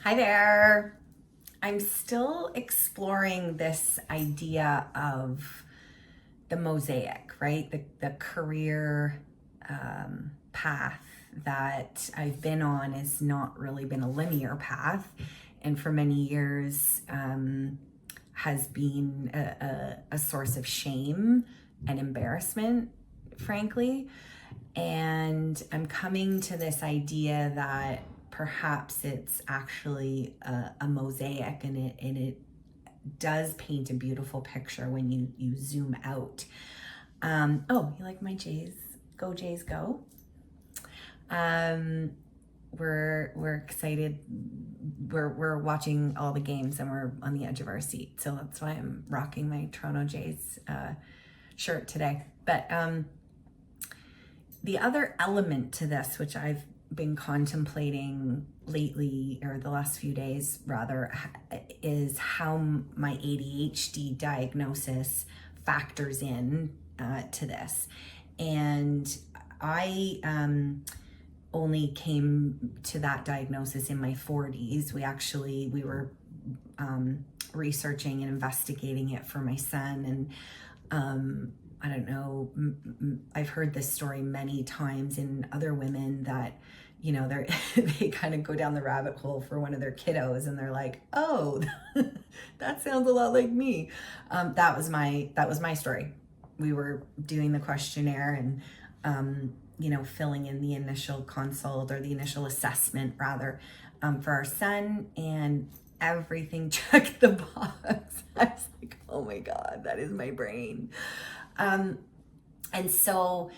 Hi there. I'm still exploring this idea of the mosaic, right? The career path that I've been on has not really been a linear path, and for many years has been a source of shame and embarrassment, frankly. And I'm coming to this idea that perhaps it's actually a mosaic, and it does paint a beautiful picture when you zoom out. Oh, you like my Jays? Go Jays, go! Um, we're excited. We're watching all the games and we're on the edge of our seat, so that's why I'm rocking my Toronto Jays shirt today. But the other element to this, which I've been contemplating lately, or the last few days rather, is how my ADHD diagnosis factors in to this. And I only came to that diagnosis in my 40s. We were researching and investigating it for my son, and I don't know, I've heard this story many times in other women that, they kind of go down the rabbit hole for one of their kiddos and they're like, oh, that sounds a lot like me. That was my story. We were doing the questionnaire and, filling in the initial consult, or the initial assessment rather, for our son, and everything checked the box. I was like, oh my God, that is my brain. And so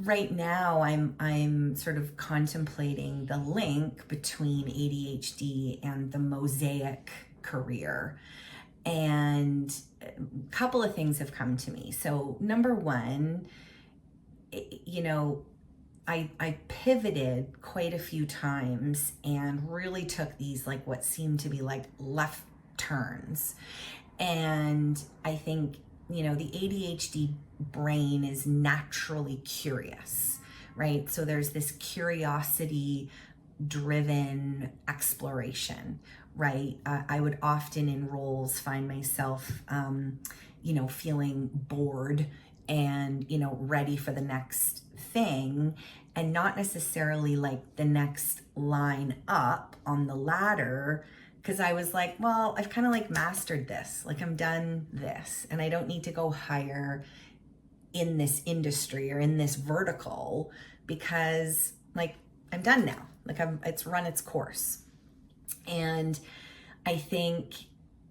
right now I'm sort of contemplating the link between ADHD and the mosaic career. And a couple of things have come to me. So number one, I pivoted quite a few times and really took these like what seemed to be like left turns. And I think, the ADHD brain is naturally curious, right? So there's this curiosity driven exploration, right? I would often in roles find myself, feeling bored and, ready for the next thing, and not necessarily like the next line up on the ladder, because I was like, well, I've kind of like mastered this, like I'm done this, and I don't need to go higher in this industry or in this vertical, because like I'm done now, like it's run its course. And I think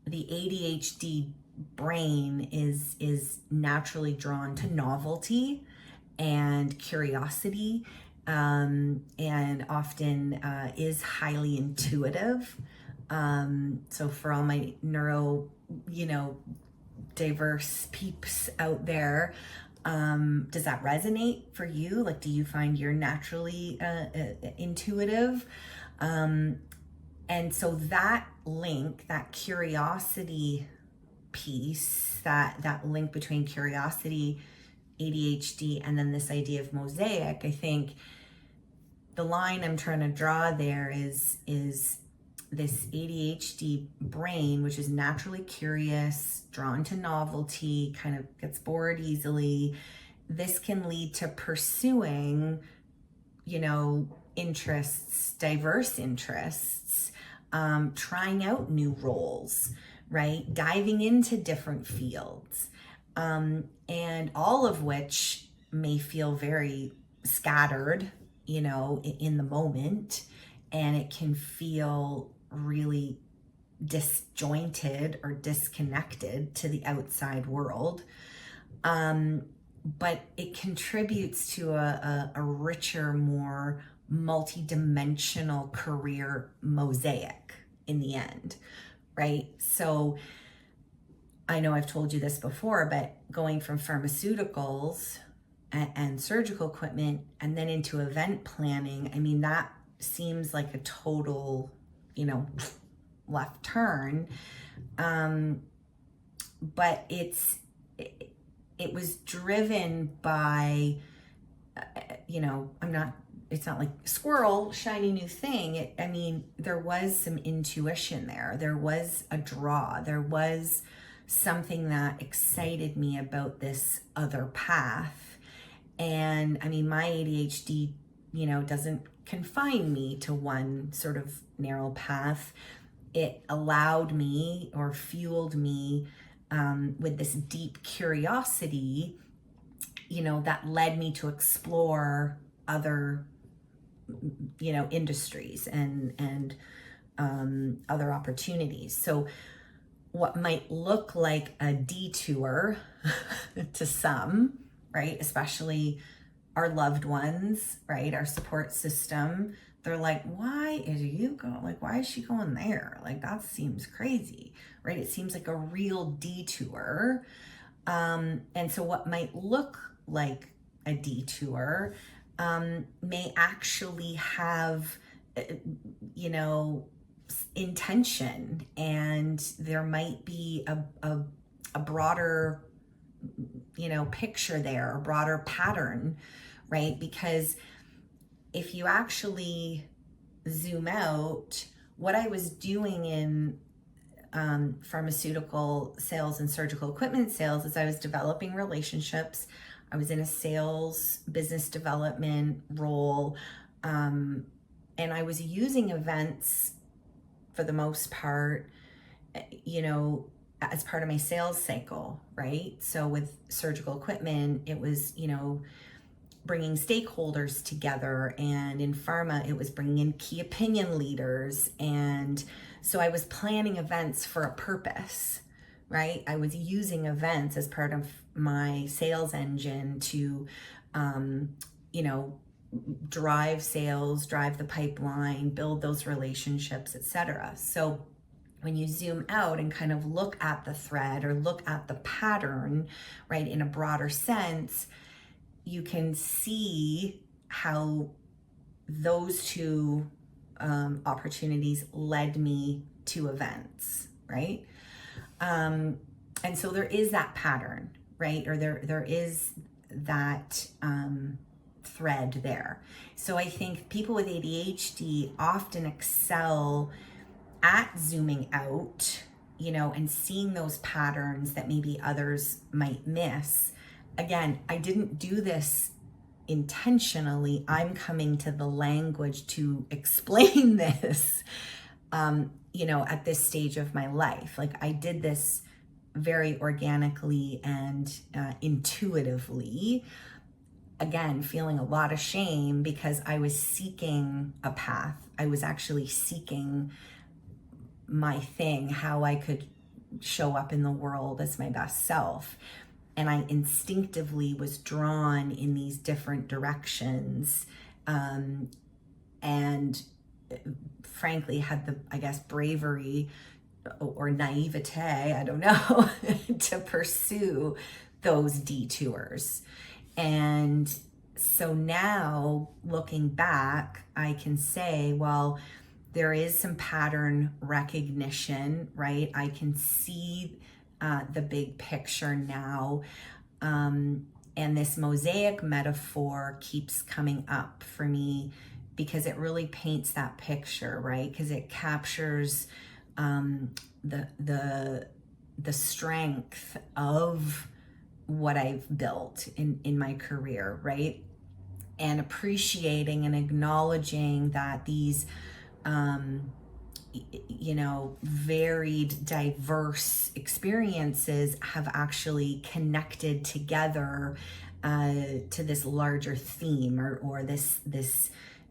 the ADHD brain is naturally drawn to novelty and curiosity, and often is highly intuitive. So for all my neuro, diverse peeps out there, does that resonate for you? Like, do you find you're naturally intuitive? And so that link, that curiosity piece, that link between curiosity, ADHD, and then this idea of mosaic, I think the line I'm trying to draw there is this ADHD brain, which is naturally curious, drawn to novelty, kind of gets bored easily. This can lead to pursuing, interests, diverse interests, trying out new roles, right? Diving into different fields, and all of which may feel very scattered, in the moment, and it can feel really disjointed or disconnected to the outside world. But it contributes to a richer, more multi-dimensional career mosaic in the end, right? So I know I've told you this before, but going from pharmaceuticals and surgical equipment and then into event planning, I mean, that seems like a total, left turn. But it was driven by, I'm not it's not like squirrel, shiny new thing. I mean, there was some intuition there. There was a draw. There was something that excited me about this other path. And I mean, my ADHD, doesn't confine me to one sort of narrow path. It allowed me or fueled me with this deep curiosity, that led me to explore other industries and other opportunities. So what might look like a detour to some, right, especially our loved ones, right, our support system, they're like, why is she going there? Like, that seems crazy, right? It seems like a real detour. And so what might look like a detour may actually have, intention, and there might be a broader, picture there, a broader pattern, right? Because if you actually zoom out, what I was doing in pharmaceutical sales and surgical equipment sales is I was developing relationships. I was in a sales business development role, and I was using events for the most part, as part of my sales cycle, right? So with surgical equipment, it was, bringing stakeholders together, and in pharma, it was bringing in key opinion leaders. And so I was planning events for a purpose, right? I was using events as part of my sales engine to, drive sales, drive the pipeline, build those relationships, etc. So when you zoom out and kind of look at the thread or look at the pattern, right, in a broader sense, you can see how those two opportunities led me to events, right? And so there is that pattern, right? Or there is that thread there. So I think people with ADHD often excel at zooming out, and seeing those patterns that maybe others might miss. Again, I didn't do this intentionally. I'm coming to the language to explain this, at this stage of my life. Like, I did this very organically and intuitively. Again, feeling a lot of shame because I was seeking a path. I was actually seeking my thing, how I could show up in the world as my best self. And I instinctively was drawn in these different directions, and frankly had the, I guess, bravery or naivete, I don't know, to pursue those detours. And so now, looking back, I can say, well, there is some pattern recognition, right? I can see the big picture now. And this mosaic metaphor keeps coming up for me because it really paints that picture, right? Because it captures the strength of what I've built in my career, right? And appreciating and acknowledging that these varied, diverse experiences have actually connected together to this larger theme or this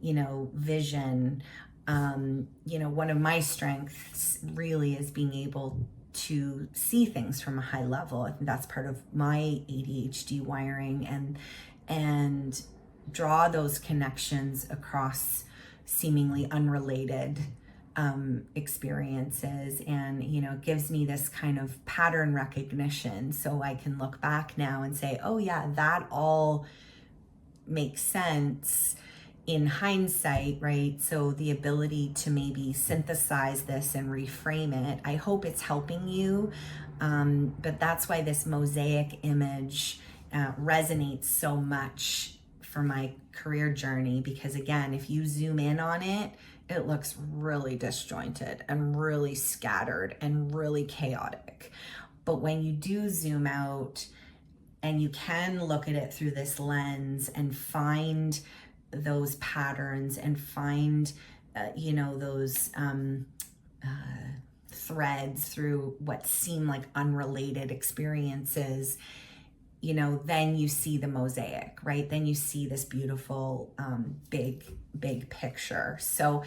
vision. One of my strengths really is being able to see things from a high level. I think that's part of my ADHD wiring, and draw those connections across seemingly unrelated experiences, and it gives me this kind of pattern recognition, so I can look back now and say, oh yeah, that all makes sense in hindsight, right? So the ability to maybe synthesize this and reframe it, I hope it's helping you, but that's why this mosaic image resonates so much for my career journey, because again, if you zoom in on it, it looks really disjointed and really scattered and really chaotic. But when you do zoom out and you can look at it through this lens and find those patterns and find, those threads through what seem like unrelated experiences, then you see the mosaic, right? Then you see this beautiful, big picture. So,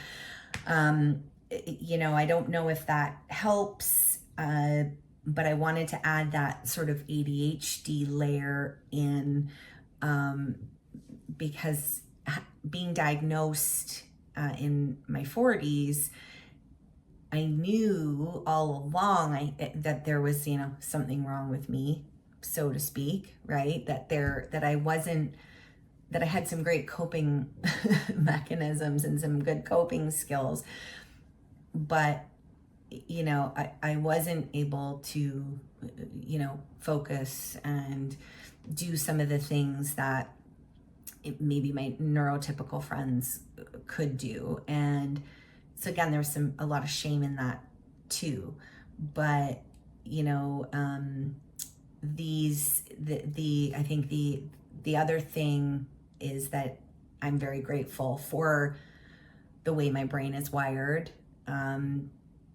I don't know if that helps, but I wanted to add that sort of ADHD layer in, because being diagnosed in my 40s, I knew all along that there was, something wrong with me, so to speak, right? That I had some great coping mechanisms and some good coping skills, but I wasn't able to, focus and do some of the things that maybe my neurotypical friends could do. And so again, there's a lot of shame in that too. But, I think the other thing is that I'm very grateful for the way my brain is wired,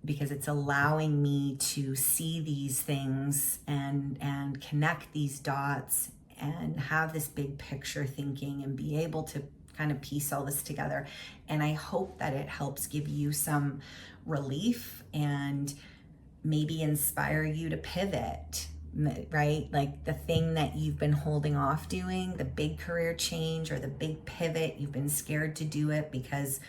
because it's allowing me to see these things and connect these dots and have this big picture thinking and be able to kind of piece all this together. And I hope that it helps give you some relief and maybe inspire you to pivot, right? Like the thing that you've been holding off doing, the big career change or the big pivot, you've been scared to do it because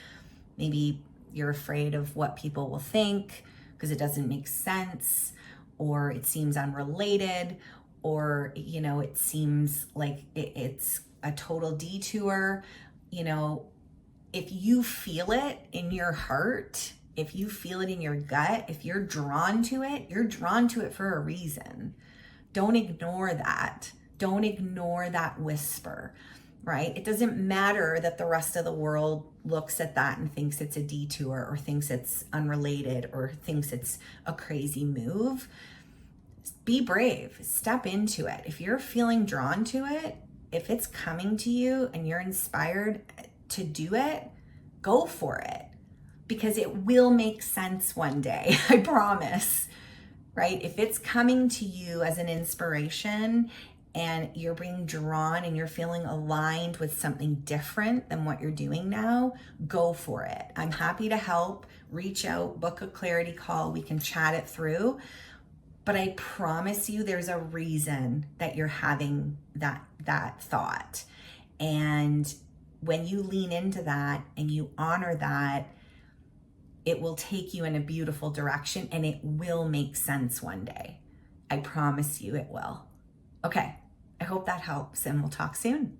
maybe you're afraid of what people will think because it doesn't make sense, or it seems unrelated, or, it seems like it's a total detour. If you feel it in your heart, if you feel it in your gut, if you're drawn to it, you're drawn to it for a reason. Don't ignore that. Don't ignore that whisper, right? It doesn't matter that the rest of the world looks at that and thinks it's a detour or thinks it's unrelated or thinks it's a crazy move. Be brave, step into it. If you're feeling drawn to it, if it's coming to you and you're inspired to do it, go for it, because it will make sense one day. I promise, right? If it's coming to you as an inspiration and you're being drawn and you're feeling aligned with something different than what you're doing now, go for it. I'm happy to help. Reach out, book a clarity call. We can chat it through. But I promise you there's a reason that you're having that thought. And when you lean into that and you honor that, it will take you in a beautiful direction and it will make sense one day. I promise you it will. Okay, I hope that helps and we'll talk soon.